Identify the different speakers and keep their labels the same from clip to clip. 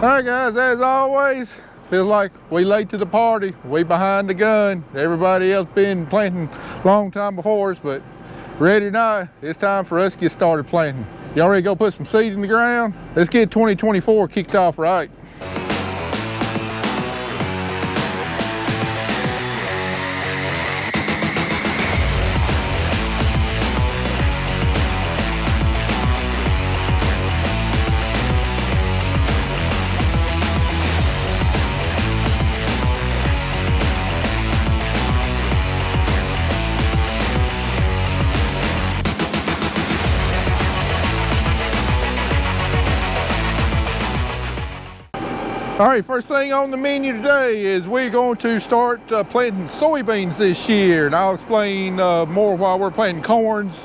Speaker 1: All right, guys, as always, feels like we late to the party. We behind the gun. Everybody else been planting a long time before us, but ready or not, it's time for us to get started planting. Y'all ready to go put some seed in the ground? Let's get 2024 kicked off right. All right, first thing on the menu today is we're going to start planting soybeans this year, and I'll explain more why we're planting corns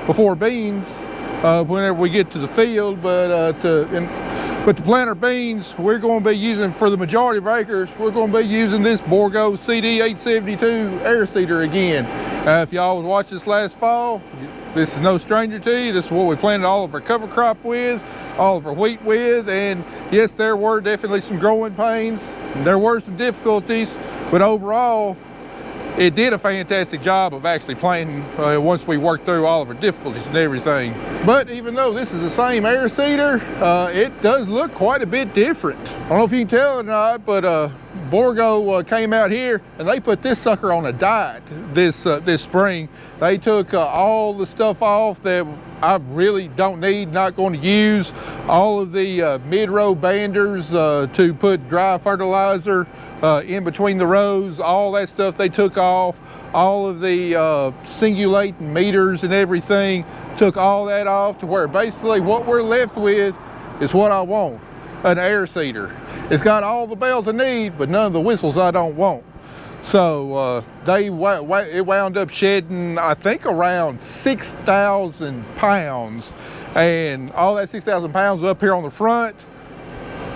Speaker 1: before beans whenever we get to the field. But to plant our beans, we're going to be using, for the majority of acres, we're going to be using this Bourgualt CD-872 air seeder again. If y'all was watching this last fall, this is no stranger to you. This is what we planted all of our cover crop with, all of our wheat with, and yes, there were definitely some growing pains. There were some difficulties, but overall, it did a fantastic job of actually planting once we worked through all of our difficulties and everything. But even though this is the same air seeder, it does look quite a bit different. I don't know if you can tell or not, but Bourgualt came out here and they put this sucker on a diet this spring. They took all the stuff off that I really don't need, not going to use. All of the mid-row banders to put dry fertilizer in between the rows, all that stuff they took off. All of the singulating meters and everything, took all that off to where basically what we're left with is what I want, an air seeder. It's got all the bells I need, but none of the whistles I don't want. So it wound up shedding, I think, around 6,000 pounds. And all that 6,000 pounds up here on the front,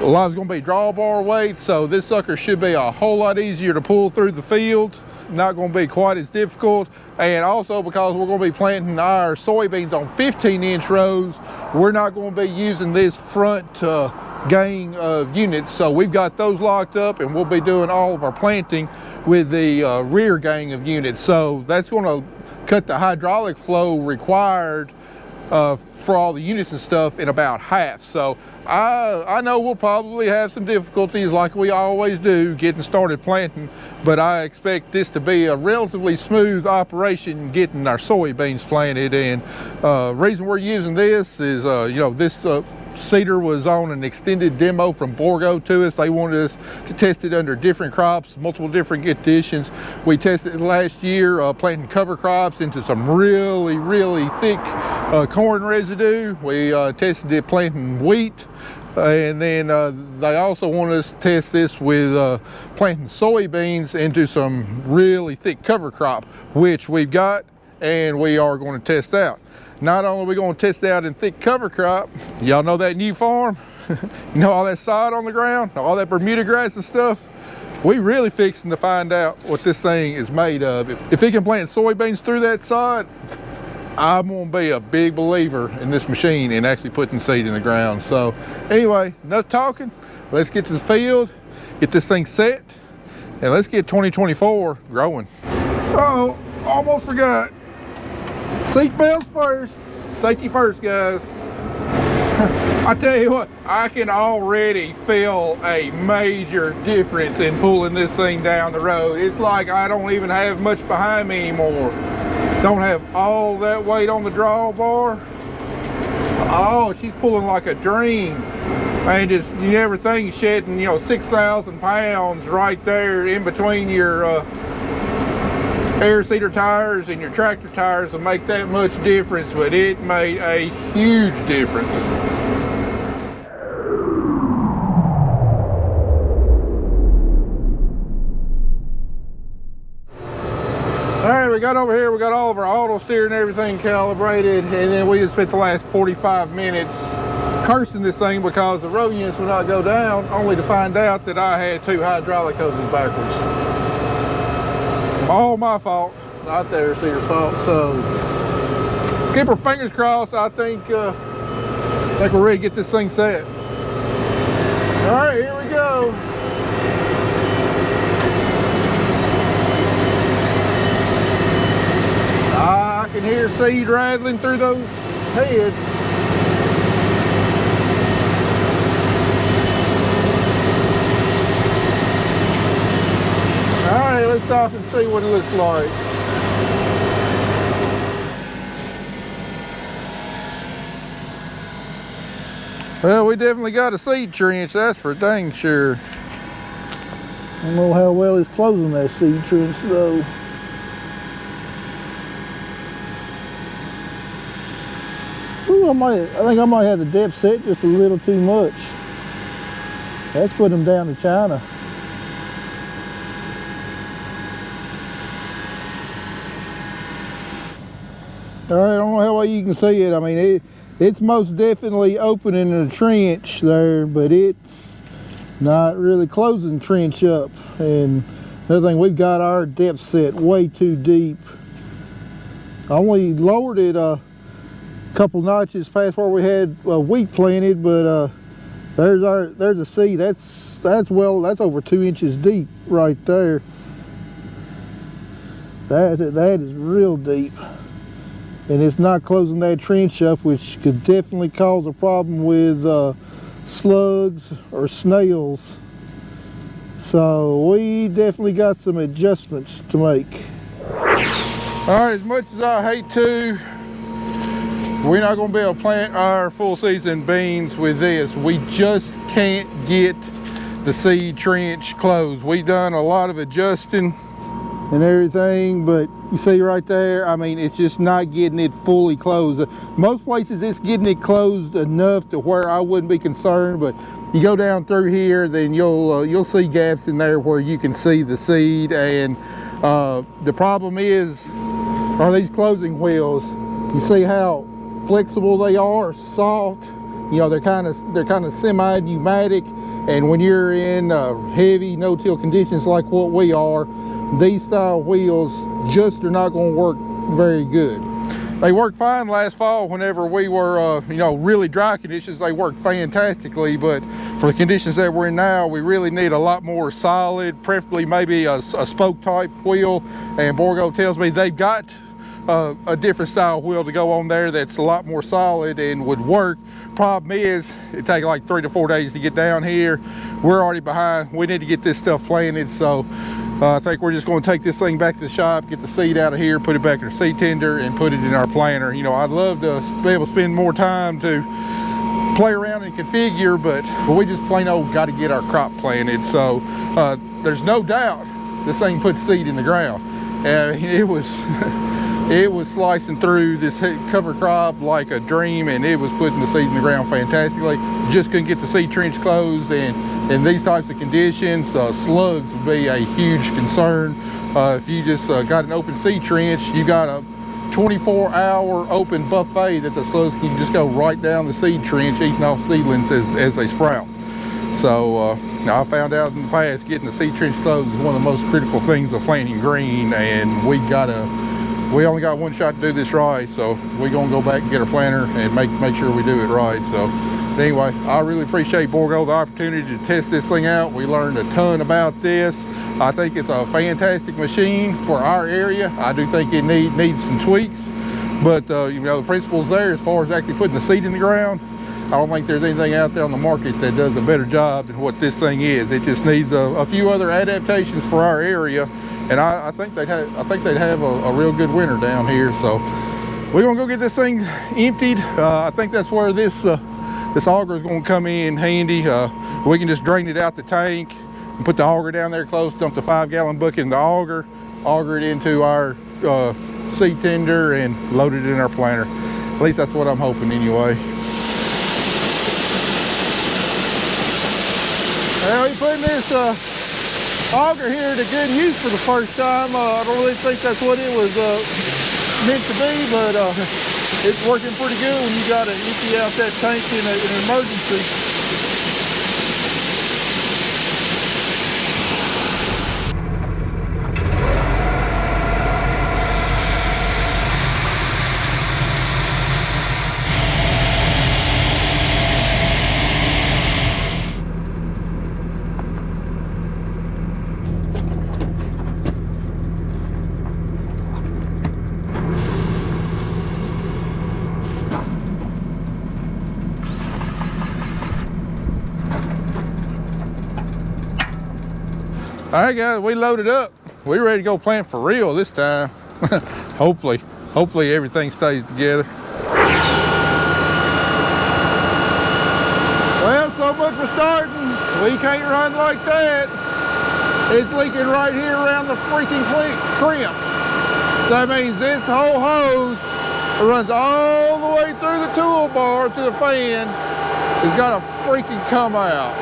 Speaker 1: a lot is going to be drawbar weight, so this sucker should be a whole lot easier to pull through the field. Not going to be quite as difficult. And also because we're going to be planting our soybeans on 15-inch rows, we're not going to be using this front gang of units. So we've got those locked up, and we'll be doing all of our planting with the rear gang of units. So that's going to cut the hydraulic flow required for all the units and stuff in about half. So I know we'll probably have some difficulties like we always do getting started planting, but I expect this to be a relatively smooth operation getting our soybeans planted. And reason we're using this is, this seeder was on an extended demo from Bourgualt to us. They wanted us to test it under different crops, multiple different conditions. We tested it last year planting cover crops into some really, really thick corn residue. We tested it planting wheat, and then they also wanted us to test this with planting soybeans into some really thick cover crop, which we've got and we are going to test out. Not only are we going to test out in thick cover crop, y'all know that new farm, you know all that sod on the ground, all that Bermuda grass and stuff, we really fixing to find out what this thing is made of. If it can plant soybeans through that sod, I'm going to be a big believer in this machine and actually putting seed in the ground. So anyway, enough talking. Let's get to the field, get this thing set, and let's get 2024 growing. Oh, almost forgot. Seat belts first. Safety first, guys. I tell you what, I can already feel a major difference in pulling this thing down the road. It's like I don't even have much behind me anymore. Don't have all that weight on the drawbar. Oh, she's pulling like a dream. And just, you never think shedding, 6,000 pounds right there in between your air seeder tires and your tractor tires will make that much difference, but it made a huge difference. All right, we got over here, we got all of our auto steer and everything calibrated, and then we just spent the last 45 minutes cursing this thing because the row units would not go down, only to find out that I had two hydraulic hoses backwards. All my fault, not the air seeder's fault. So keep our fingers crossed. I think we're ready to get this thing set. All right, here we go. I can hear seed rattling through those heads. All right, let's stop and see what it looks like. Well, we definitely got a seed trench, that's for dang sure. I don't know how well it's closing that seed trench though. Ooh, I think I might have the depth set just a little too much. That's put them down to China. All right, I don't know how well you can see it. I mean, it's most definitely opening the trench there, but it's not really closing the trench up. And another thing, we've got our depth set way too deep. I only lowered it a couple notches past where we had wheat planted, but there's a seed. That's over 2 inches deep right there. That is real deep. And it's not closing that trench up, which could definitely cause a problem with slugs or snails. So we definitely got some adjustments to make. All right, as much as I hate to, we're not gonna be able to plant our full season beans with this. We just can't get the seed trench closed. We've done a lot of adjusting and everything, but you see right there, I mean, it's just not getting it fully closed. Most places it's getting it closed enough to where I wouldn't be concerned, but you go down through here, then you'll see gaps in there where you can see the seed. And the problem are these closing wheels. You see how flexible they are, soft. You know, they're kind of semi-pneumatic, and when you're in heavy no-till conditions like what we are, these style wheels just are not going to work very good. They worked fine last fall whenever we were, really dry conditions. They worked fantastically, but for the conditions that we're in now, we really need a lot more solid, preferably maybe a spoke type wheel. And Bourgualt tells me they've got a different style wheel to go on there that's a lot more solid and would work. Problem is, it takes like 3 to 4 days to get down here. We're already behind. We need to get this stuff planted, so I think we're just going to take this thing back to the shop, get the seed out of here, put it back in our seed tender, and put it in our planter. You know, I'd love to be able to spend more time to play around and configure, but we just plain old got to get our crop planted. So there's no doubt this thing put seed in the ground. It was slicing through this cover crop like a dream, and it was putting the seed in the ground fantastically. Just couldn't get the seed trench closed, and in these types of conditions, slugs would be a huge concern. If you just got an open seed trench, you got a 24-hour open buffet that the slugs can just go right down the seed trench, eating off seedlings as they sprout. So I found out in the past, getting the seed trench closed is one of the most critical things of planting green, and we only got one shot to do this right, so we're gonna go back and get our planter and make sure we do it right. So anyway, I really appreciate Bourgualt the opportunity to test this thing out. We learned a ton about this. I think it's a fantastic machine for our area. I do think it needs some tweaks, but the principle's there as far as actually putting the seed in the ground. I don't think there's anything out there on the market that does a better job than what this thing is. It just needs a few other adaptations for our area, and I think they'd have a real good winter down here. So we're gonna go get this thing emptied. I think that's where this auger is gonna come in handy. We can just drain it out the tank and put the auger down there close, dump the 5-gallon bucket in the auger it into our seed tender, and load it in our planter. At least that's what I'm hoping anyway. Well, we're putting this auger here to good use for the first time. I don't really think that's what it was meant to be, but it's working pretty good when you got to empty out that tank in an emergency. All right, guys, we loaded up. We ready to go plant for real this time. Hopefully everything stays together. Well, so much for starting. We can't run like that. It's leaking right here around the freaking crimp. So that means this whole hose runs all the way through the toolbar to the fan. It's got to freaking come out.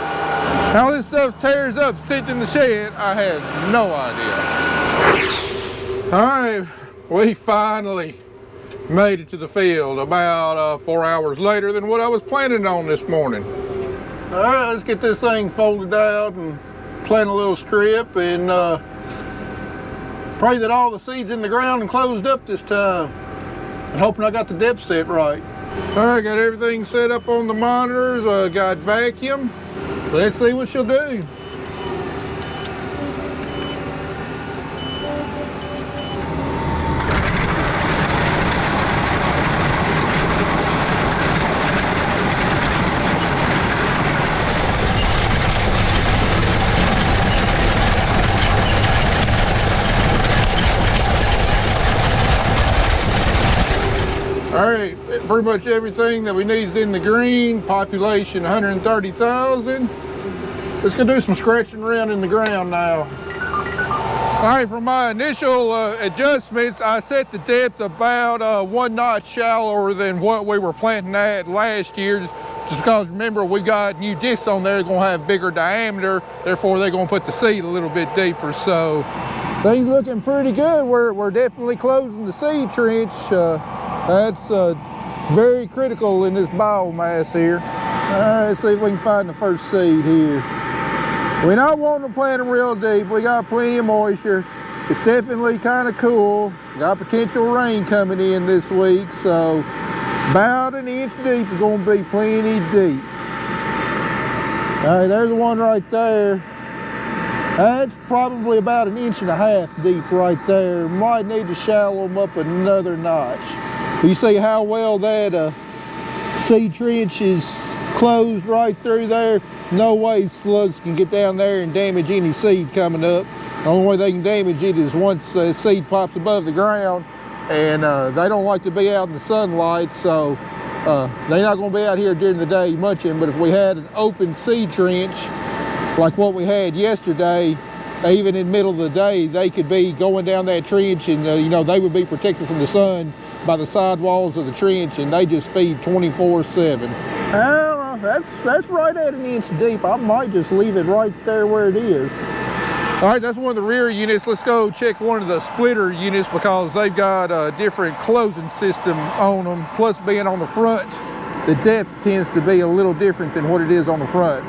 Speaker 1: How this stuff tears up sitting in the shed, I have no idea. All right, we finally made it to the field about 4 hours later than what I was planning on this morning. All right, let's get this thing folded out and plant a little strip and pray that all the seeds in the ground and closed up this time. And hoping I got the depth set right. All right, got everything set up on the monitors, got vacuum. Let's see what she'll do. All right, pretty much everything that we need is in the green. Population 130,000. Let's go do some scratching around in the ground now. All right, for my initial adjustments, I set the depth about 1 notch shallower than what we were planting at last year. Just because, remember, we got new discs on there, they're gonna have bigger diameter, therefore they're gonna put the seed a little bit deeper. So things looking pretty good. We're definitely closing the seed trench. That's very critical in this biomass here. Let's see if we can find the first seed here. We're not wanting to plant them real deep. We got plenty of moisture. It's definitely kind of cool. Got potential rain coming in this week, so about 1 inch deep is going to be plenty deep. All right, there's the one right there. That's probably about 1.5 inches deep right there. Might need to shallow them up another notch. You see how well that seed trench is closed right through there? No way slugs can get down there and damage any seed coming up. The only way they can damage it is once the seed pops above the ground, and they don't like to be out in the sunlight, so they're not going to be out here during the day munching. But if we had an open seed trench like what we had yesterday, even in the middle of the day, they could be going down that trench, and you know, they would be protected from the sun by the side walls of the trench, and they just feed 24/7. That's right at 1 inch deep. I might just leave it right there where it is. All right, that's one of the rear units. Let's go check one of the splitter units because they've got a different closing system on them. Plus, being on the front, the depth tends to be a little different than what it is on the front.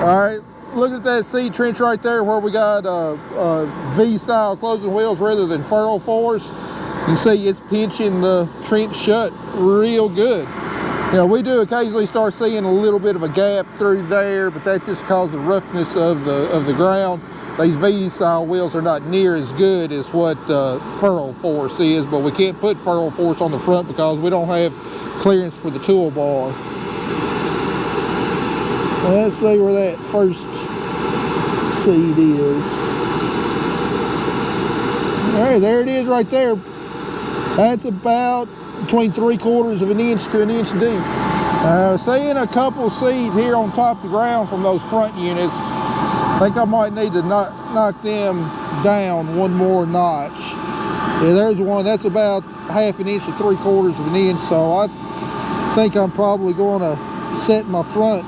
Speaker 1: All right, look at that seed trench right there where we got V-style closing wheels rather than furrow force. You see it's pinching the trench shut real good. You know, we do occasionally start seeing a little bit of a gap through there, but that's just because of the roughness of the ground. These V-style wheels are not near as good as what furrow force is, but we can't put furrow force on the front because we don't have clearance for the toolbar. Let's see where that first seed is. All right, there it is right there. That's about between 3/4 of an inch to 1 inch deep. Seeing a couple seeds here on top of the ground from those front units. I think I might need to knock them down 1 more notch. Yeah, there's one. That's about 1/2 inch to 3/4 of an inch. So I think I'm probably going to set my front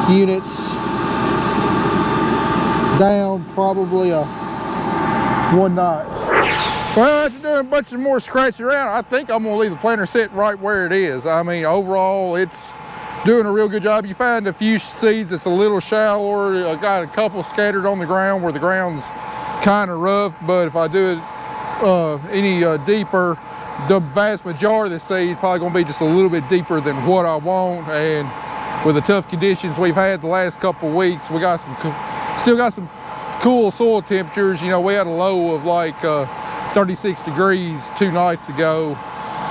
Speaker 1: units down probably 1 notch. Well, after doing a bunch of more scratching around, I think I'm gonna leave the planter sitting right where it is. I mean, overall, it's doing a real good job. You find a few seeds that's a little shallower. I got a couple scattered on the ground where the ground's kind of rough, but if I do it any deeper, the vast majority of the seed probably gonna be just a little bit deeper than what I want. And with the tough conditions we've had the last couple of weeks, we got still got some cool soil temperatures. You know, we had a low of like 36 degrees 2 nights ago.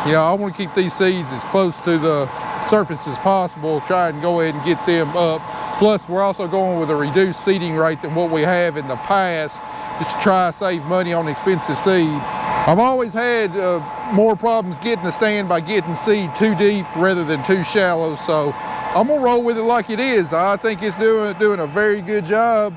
Speaker 1: You know, I want to keep these seeds as close to the surface as possible, try and go ahead and get them up Plus, we're also going with a reduced seeding rate than what we have in the past, just to try to save money on expensive seed. I've always had more problems getting the stand by getting seed too deep rather than too shallow, so I'm gonna roll with it like it is. I think it's doing a very good job,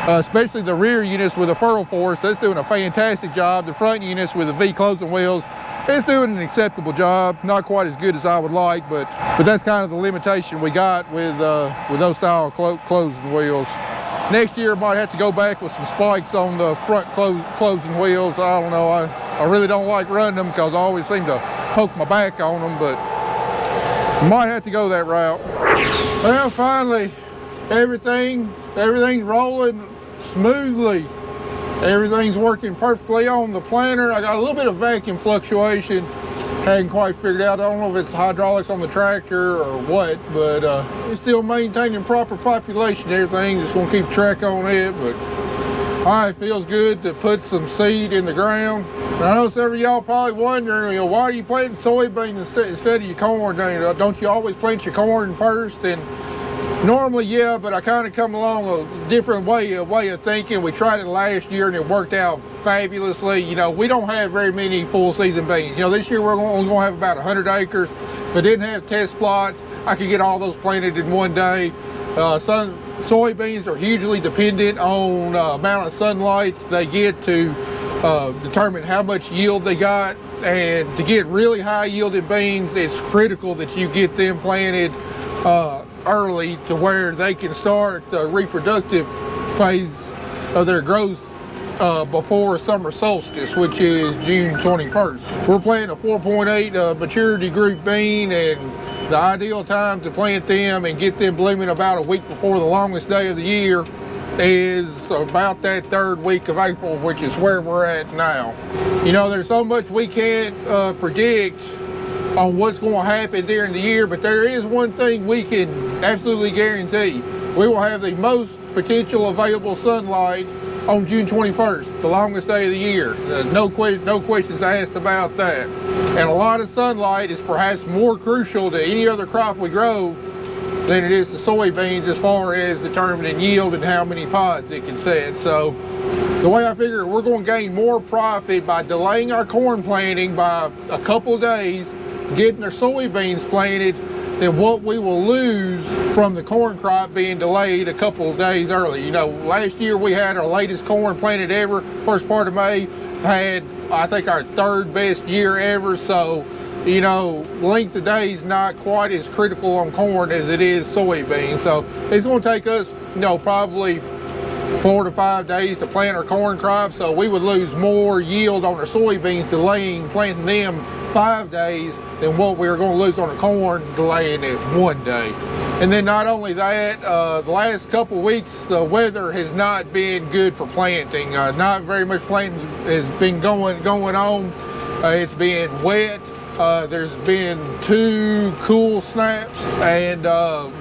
Speaker 1: especially the rear units with the furrow force. That's doing a fantastic job. The front units with the V closing wheels, it's doing an acceptable job. Not quite as good as I would like, but that's kind of the limitation we got with those style closing wheels. Next year, I might have to go back with some spikes on the front closing wheels. I don't know. I really don't like running them because I always seem to poke my back on them, but might have to go that route. Well, finally, everything's rolling smoothly. Everything's working perfectly on the planter. I got a little bit of vacuum fluctuation. Hadn't quite figured out. I don't know if it's hydraulics on the tractor or what, but it's still maintaining proper population. Everything, just gonna keep track on it. But all right, feels good to put some seed in the ground. And I know some of y'all probably wondering, why are you planting soybeans instead of your corn? Don't you always plant your corn first? And normally, yeah, but I kind of come along a different way of thinking. We tried it last year and it worked out fabulously. We don't have very many full season beans. This year we're only going to have about 100 acres. If I didn't have test plots, I could get all those planted in one day. Soybeans are hugely dependent on amount of sunlight they get to determine how much yield they got. And to get really high yielding beans, it's critical that you get them planted early to where they can start the reproductive phase of their growth before summer solstice, which is June 21st. We're planting a 4.8 maturity group bean, and the ideal time to plant them and get them blooming about a week before the longest day of the year is about that third week of April, which is where we're at now. There's so much we can't predict on what's going to happen during the year, but there is one thing we can absolutely guarantee. We will have the most potential available sunlight on June 21st, the longest day of the year. No questions asked about that. And a lot of sunlight is perhaps more crucial to any other crop we grow than it is to soybeans as far as determining yield and how many pods it can set. So the way I figure we're going to gain more profit by delaying our corn planting by a couple of days, getting our soybeans planted, than what we will lose from the corn crop being delayed a couple of days early. Last year we had our latest corn planted ever. First part of May had, I think, our third best year ever. So, length of days not quite as critical on corn as it is soybeans. So it's going to take us, probably 4 to 5 days to plant our corn crop. So we would lose more yield on our soybeans delaying planting them 5 days than what we were going to lose on the corn delaying it 1 day. And then not only that, the last couple of weeks the weather has not been good for planting. Not very much planting has been going on. It's been wet. There's been 2 cool snaps, and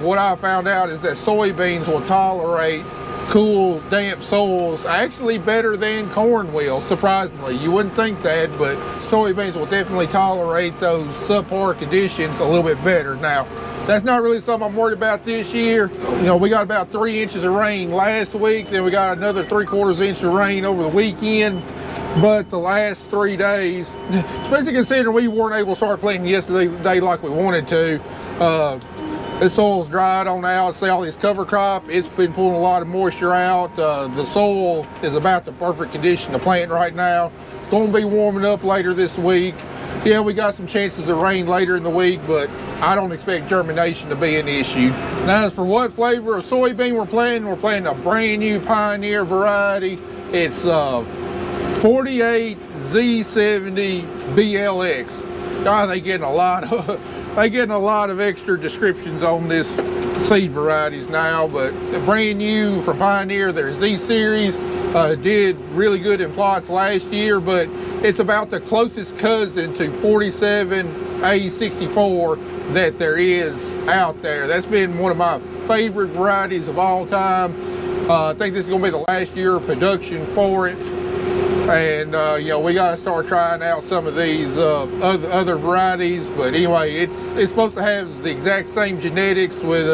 Speaker 1: what I found out is that soybeans will tolerate cool, damp soils actually better than corn will, surprisingly. You wouldn't think that, but soybeans will definitely tolerate those subpar conditions a little bit better. Now, that's not really something I'm worried about this year. We got about 3 inches of rain last week, then we got another 3/4 inch of rain over the weekend. But the last 3 days, especially considering we weren't able to start planting yesterday like we wanted to, the soil's dried on out. See all this cover crop, it's been pulling a lot of moisture out. The soil is about the perfect condition to plant right now. It's going to be warming up later this week. Yeah, we got some chances of rain later in the week, but I don't expect germination to be an issue. Now, as for what flavor of soybean we're planting a brand new Pioneer variety. It's 48 Z70 BLX. God, they getting a lot of extra descriptions on this seed varieties now, but brand new from Pioneer. Their Z series did really good in plots last year, but it's about the closest cousin to 47A64 that there is out there. That's been one of my favorite varieties of all time. I think this is going to be the last year of production for it. And we got to start trying out some of these other varieties. But anyway, it's supposed to have the exact same genetics with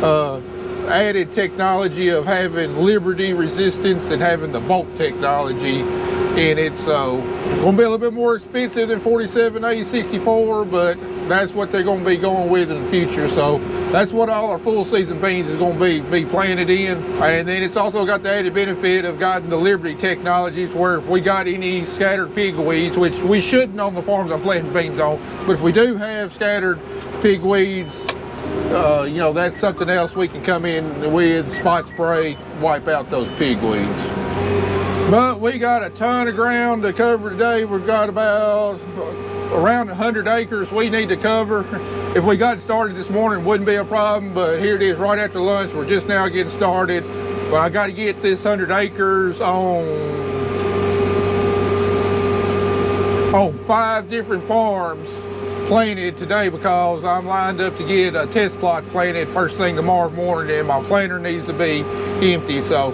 Speaker 1: added technology of having Liberty resistance and having the bolt technology in it. So it's gonna be a little bit more expensive than 47A64, but that's what they're gonna be going with in the future. So that's what all our full season beans is gonna be planted in. And then it's also got the added benefit of getting the Liberty technologies, where if we got any scattered pigweeds, which we shouldn't on the farms I'm planting beans on, but if we do have scattered pigweeds, you know, that's something else we can come in with, spot spray, wipe out those pigweeds. But we got a ton of ground to cover today. We've got about around 100 acres we need to cover. If we got started this morning, it wouldn't be a problem, but here it is right after lunch. We're just now getting started. But I got to get this 100 acres on 5 different farms planted today, because I'm lined up to get test plots planted first thing tomorrow morning, and my planter needs to be empty. So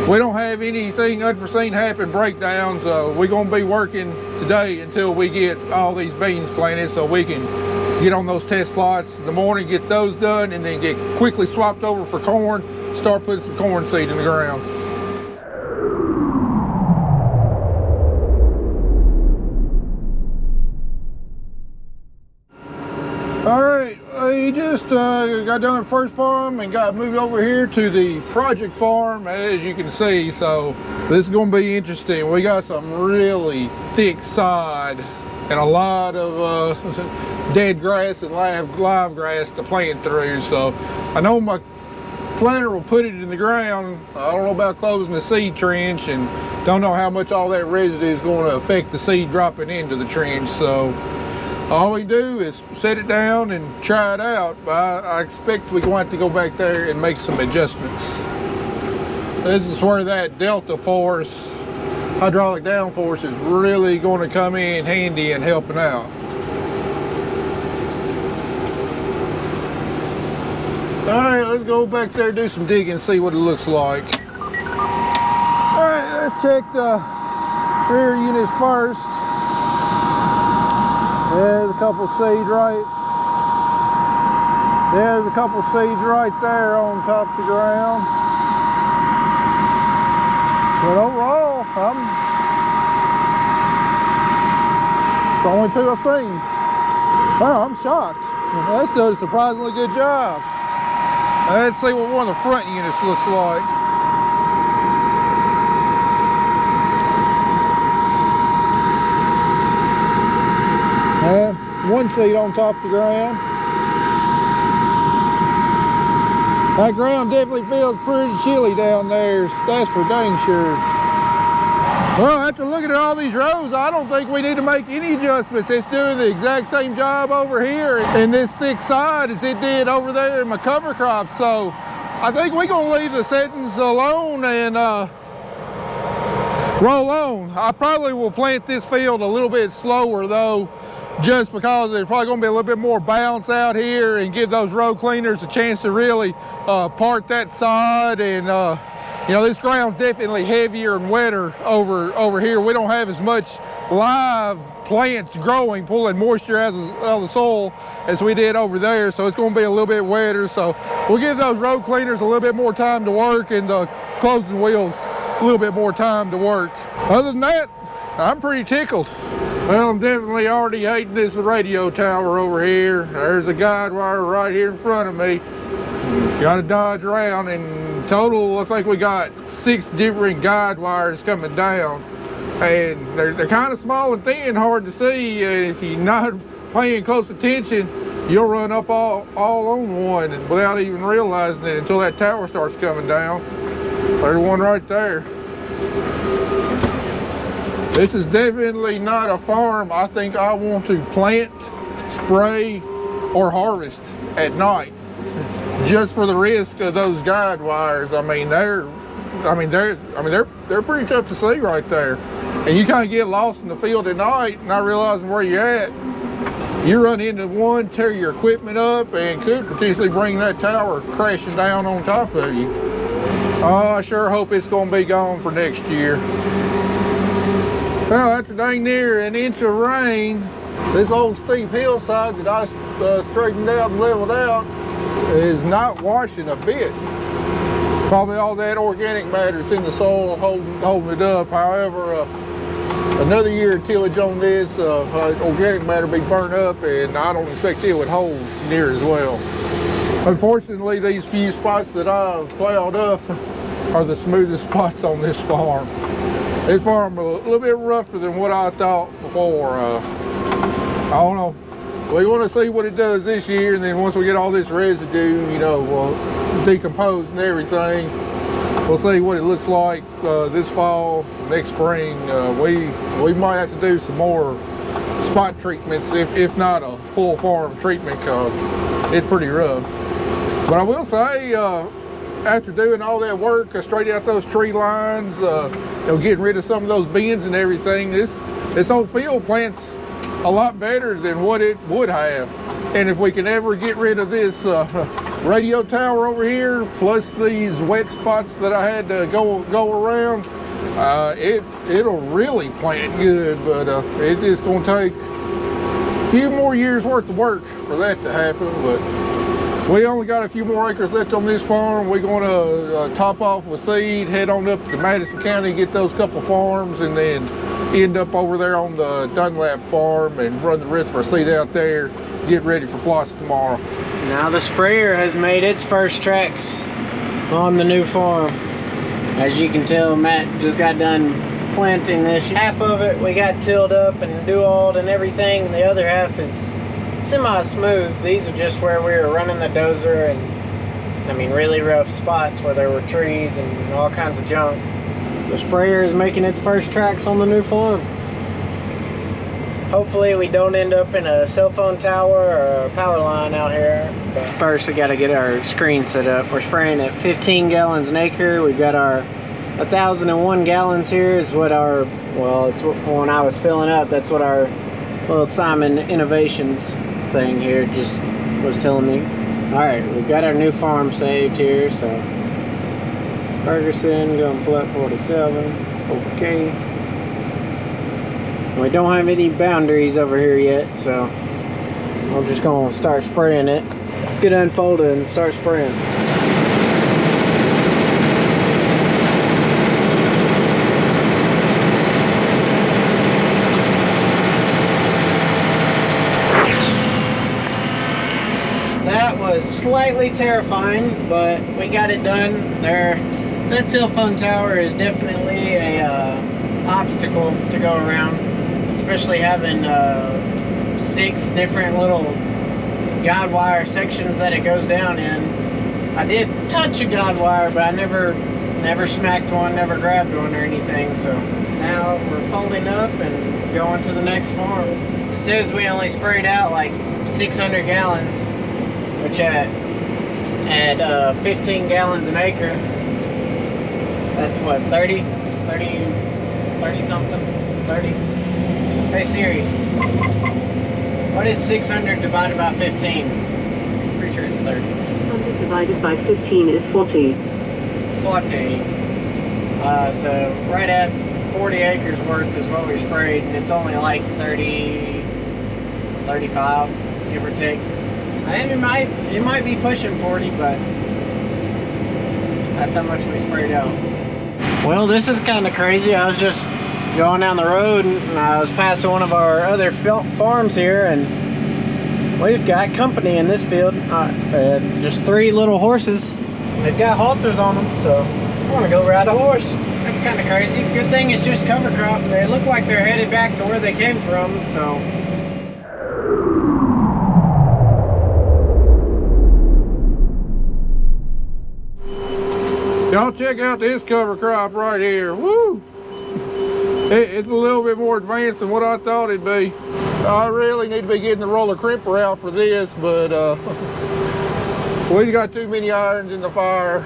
Speaker 1: we don't have anything unforeseen happen, breakdowns. We're going to be working today until we get all these beans planted, so we can get on those test plots in the morning, get those done, and then get quickly swapped over for corn, start putting some corn seed in the ground. All right, we just got done the first farm and got moved over here to the project farm, as you can see. So this is going to be interesting. We got some really thick sod and a lot of dead grass and live grass to plant through. So I know my planter will put it in the ground. I don't know about closing the seed trench, and don't know how much all that residue is going to affect the seed dropping into the trench. So all we do is set it down and try it out. I expect we're going to have to go back there and make some adjustments. This is where that delta force, hydraulic downforce, is really going to come in handy and helping out. All right, let's go back there, do some digging, see what it looks like. All right, let's check the rear units first. There's a couple seeds right there on top of the ground. But overall, it's the only 2 I've seen. Wow, I'm shocked. That's done a surprisingly good job. Let's see what one of the front units looks like. One seed on top of the ground. That ground definitely feels pretty chilly down there. That's for dang sure. Well, after looking at all these rows, I don't think we need to make any adjustments. It's doing the exact same job over here in this thick side as it did over there in my cover crop. So I think we're gonna leave the settings alone and roll on. I probably will plant this field a little bit slower though, just because there's probably going to be a little bit more bounce out here, and give those row cleaners a chance to really part that sod. And you know, this ground's definitely heavier and wetter over here. We don't have as much live plants growing, pulling moisture out of the soil as we did over there, so it's going to be a little bit wetter. So we'll give those row cleaners a little bit more time to work, and the closing wheels a little bit more time to work. Other than that, I'm pretty tickled. Well, I'm definitely already hating this radio tower over here. There's a guide wire right here in front of me. Got to dodge around. In total, I think we got 6 different guide wires coming down. And they're kind of small and thin, hard to see. If you're not paying close attention, you'll run up all on one and without even realizing it until that tower starts coming down. There's one right there. This is definitely not a farm I think I want to plant, spray, or harvest at night, just for the risk of those guide wires. I mean, they're pretty tough to see right there, and you kind of get lost in the field at night, not realizing where you're at. You run into one, tear your equipment up, and could potentially bring that tower crashing down on top of you. Oh, I sure hope it's going to be gone for next year. Well, after dang near an inch of rain, this old steep hillside that I straightened out and leveled out is not washing a bit. Probably all that organic matter's in the soil holding it up. However, another year of tillage on this, organic matter be burnt up, and I don't expect it would hold near as well. Unfortunately, these few spots that I've plowed up are the smoothest spots on this farm. This farm a little bit rougher than what I thought before. I don't know. We want to see what it does this year, and then once we get all this residue, you know, decomposed and everything, we'll see what it looks like this fall, next spring. We might have to do some more spot treatments, if not a full farm treatment, because it's pretty rough. But I will say, after doing all that work, straightening out those tree lines, you know, getting rid of some of those bends and everything, this whole field plants a lot better than what it would have. And if we can ever get rid of this radio tower over here, plus these wet spots that I had to go around, it'll really plant good. But it's just gonna take a few more years worth of work for that to happen. But we only got a few more acres left on this farm. We're gonna top off with seed, head on up to Madison County, get those couple farms, and then end up over there on the Dunlap farm and run the rest of our seed out there, get ready for plots tomorrow.
Speaker 2: Now the sprayer has made its first tracks on the new farm. As you can tell, Matt just got done planting this. Half of it we got tilled up and do-alled and everything. The other half is semi-smooth. These are just where we were running the dozer, and I mean really rough spots where there were trees and all kinds of junk. The sprayer is making its first tracks on the new farm. Hopefully we don't end up in a cell phone tower or a power line out here. But first we got to get our screen set up. We're spraying at 15 gallons an acre. We've got our 1,001 gallons here is what our, well, it's when I was filling up, that's what our little Simon Innovations thing here just was telling me. All right, we've got our new farm saved here, so Ferguson, going flat 47, okay. We don't have any boundaries over here yet, so I'm just gonna start spraying it. Let's get unfolded and start spraying. That was slightly terrifying, but we got it done. That cell phone tower is definitely a obstacle to go around, especially having 6 different little guide wire sections that it goes down in. I did touch a guide wire, but I never smacked one, never grabbed one or anything. So now we're folding up and going to the next farm. It says we only sprayed out like 600 gallons, which at 15 gallons an acre, that's what, 30 something, 30. Hey Siri, what is 600 divided by 15? Pretty sure it's 30.
Speaker 3: 600 divided by 15 is 40.
Speaker 2: 40. So right at 40 acres worth is what we sprayed, and it's only like 30, 35, give or take. And it might be pushing 40, but that's how much we sprayed out. Well, this is kind of crazy. I was just going down the road and I was passing one of our other farms here, and we've got company in this field. Just 3 little horses. They've got halters on them, so I want to go ride a horse. That's kind of crazy. Good thing it's just cover crop. They look like they're headed back to where they came from, so.
Speaker 1: Y'all check out this cover crop right here. Woo! It's a little bit more advanced than what I thought it'd be. I really need to be getting the roller crimper out for this, but we got too many irons in the fire.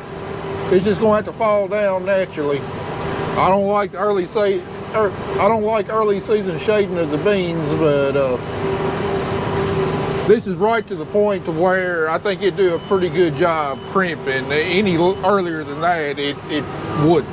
Speaker 1: It's just gonna have to fall down naturally. I don't like early season shading of the beans, but this is right to the point to where I think it'd do a pretty good job crimping. Any earlier than that, it wouldn't.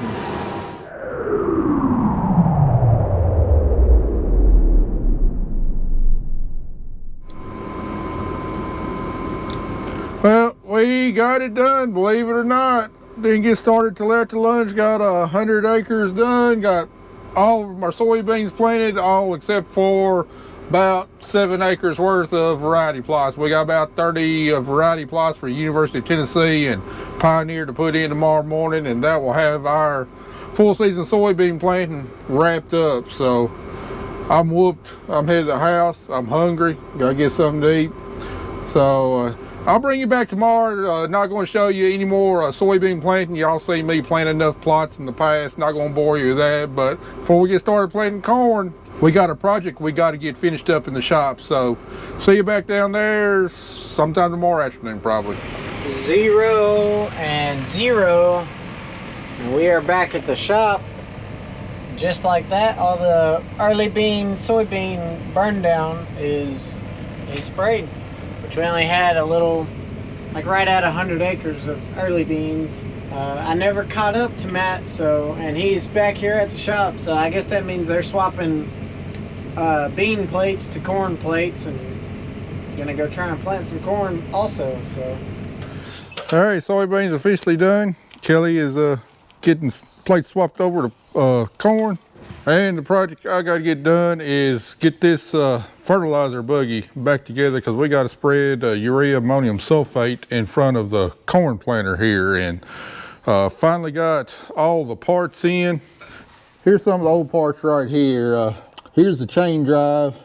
Speaker 1: Well, we we got it done, believe it or not. Didn't get started till after lunch. Got 100 acres done. Got all of our soybeans planted, all except for about 7 acres worth of variety plots. We got about 30 variety plots for University of Tennessee and Pioneer to put in tomorrow morning, and that will have our full season soybean planting wrapped up. So I'm whooped. I'm headed to the house. I'm hungry. Gotta get something to eat. So I'll bring you back tomorrow. Not going to show you any more soybean planting. Y'all see me planting enough plots in the past. Not going to bore you with that. But before we get started planting corn, we got a project we got to get finished up in the shop. So see you back down there sometime tomorrow afternoon, probably.
Speaker 2: 0 and 0. And we are back at the shop. Just like that, all the early soybean burn down is sprayed. Which we only had a little, like right at 100 acres of early beans. I never caught up to Matt, and he's back here at the shop, so I guess that means they're swapping bean plates to corn plates, and gonna go try and plant some corn also. So
Speaker 1: all right, soybeans officially done. Kelly is getting plates swapped over to corn, and the project I got to get done is get this fertilizer buggy back together, because we got to spread urea ammonium sulfate in front of the corn planter here, and finally got all the parts in. Here's some of the old parts right here. Here's the chain drive.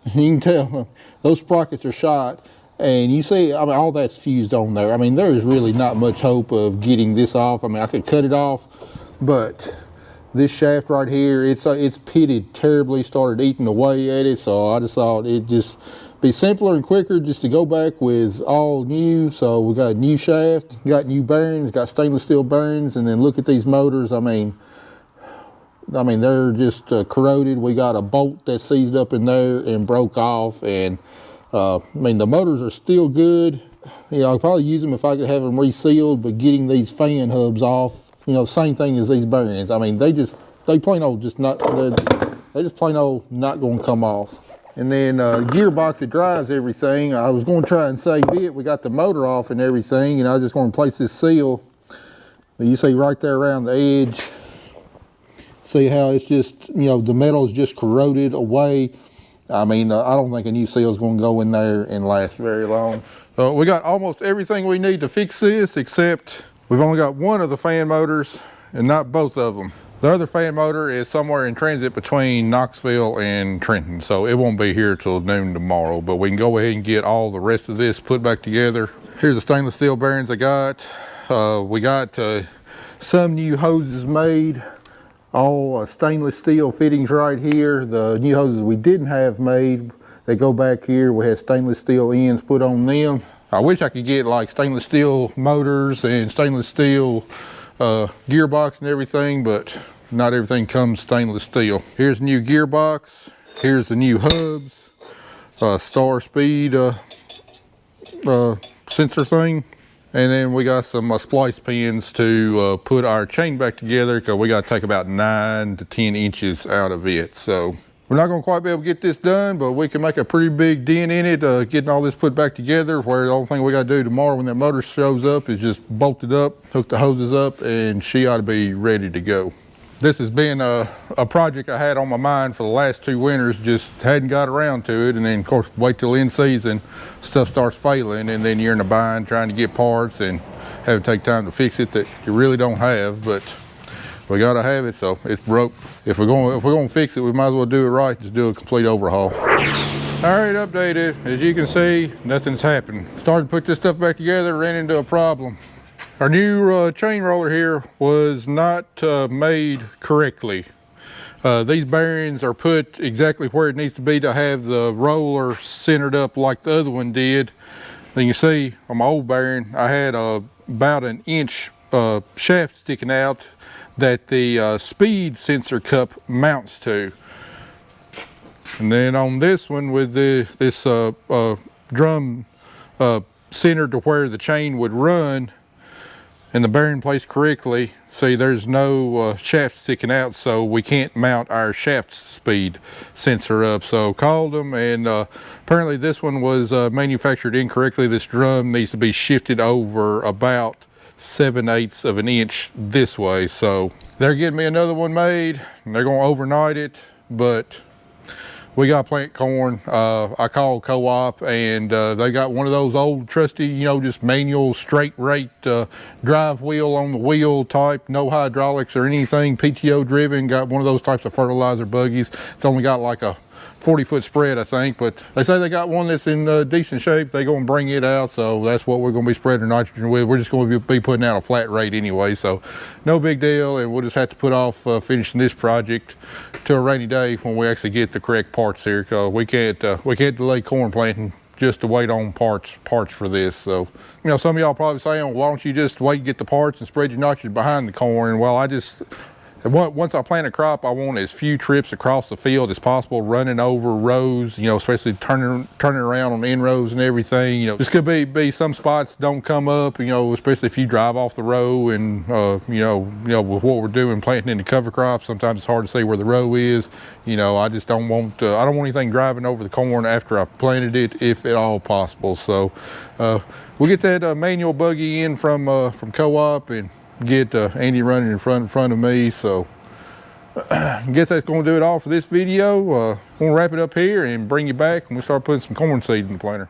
Speaker 1: You can tell those sprockets are shot, and you see, I mean, all that's fused on there. I mean, there is really not much hope of getting this off. I mean, I could cut it off, but this shaft right here, it's pitted terribly, started eating away at it. So I just thought it'd just be simpler and quicker just to go back with all new. So we got a new shaft, got new bearings, got stainless steel bearings, and then look at these motors. I mean they're just corroded. We got a bolt that seized up in there and broke off, and I mean, the motors are still good. You know, I'll probably use them if I could have them resealed, but getting these fan hubs off, you know, same thing as these bearings. I mean, they plain old just not, they just plain old not going to come off. And then gearbox that drives everything, I was going to try and save it. We got the motor off and everything, and I was just going to place this seal. You see right there around the edge, see how it's just, you know, the metal's just corroded away. I mean, I don't think a new seal is going to go in there and last very long. We got almost everything we need to fix this, except we've only got one of the fan motors and not both of them. The other fan motor is somewhere in transit between Knoxville and Trenton, so it won't be here till noon tomorrow, but we can go ahead and get all the rest of this put back together. Here's the stainless steel bearings I got. We got some new hoses made. All stainless steel fittings right here. The new hoses we didn't have made, they go back here. We had stainless steel ends put on them. I wish I could get like stainless steel motors and stainless steel gearbox and everything, but not everything comes stainless steel. Here's the new gearbox. Here's the new hubs. Star speed sensor thing. And then we got some splice pins to put our chain back together, because we got to take about 9 to 10 inches out of it. So we're not going to quite be able to get this done, but we can make a pretty big dent in it, getting all this put back together, where the only thing we got to do tomorrow when that motor shows up is just bolt it up, hook the hoses up, and she ought to be ready to go. This has been a project I had on my mind for the last 2 winters, just hadn't got around to it. And then of course, wait till end season, stuff starts failing, and then you're in a bind trying to get parts and having to take time to fix it that you really don't have, but we gotta have it, so it's broke. If we're gonna fix it, we might as well do it right, just do a complete overhaul. All right, updated. As you can see, nothing's happened. Started to put this stuff back together, ran into a problem. Our new chain roller here was not made correctly. These bearings are put exactly where it needs to be to have the roller centered up like the other one did. Then you see on my old bearing, I had about an inch shaft sticking out that the speed sensor cup mounts to. And then on this one, with this drum centered to where the chain would run, and the bearing placed correctly. See, there's no shaft sticking out, so we can't mount our shaft speed sensor up. So called them, and apparently this one was manufactured incorrectly. This drum needs to be shifted over about 7/8 of an inch this way. So they're getting me another one made, and they're going to overnight it, but we got plant corn. I called Co-op, and they got one of those old trusty, you know, just manual straight rate drive wheel on the wheel type, no hydraulics or anything, PTO driven. Got one of those types of fertilizer buggies. It's only got like a 40-foot spread, I think, but they say they got one that's in decent shape. They're going to bring it out, so that's what we're going to be spreading nitrogen with. We're just going to be putting out a flat rate anyway, so no big deal, and we'll just have to put off finishing this project to a rainy day when we actually get the correct parts here, because we can't delay corn planting just to wait on parts for this. So, you know, some of y'all probably saying, well, why don't you just wait and get the parts and spread your nitrogen behind the corn? Well, once I plant a crop, I want as few trips across the field as possible, running over rows, you know, especially turning around on end rows and everything. You know, this could be some spots don't come up, you know, especially if you drive off the row, and you know, with what we're doing, planting into cover crops, sometimes it's hard to see where the row is. You know, I just don't want I don't want anything driving over the corn after I've planted it, if at all possible. So we'll get that manual buggy in from Co-op, and get Andy running in front of me. So I guess that's going to do it all for this video. We'll wrap it up here and bring you back, and we'll start putting some corn seed in the planter.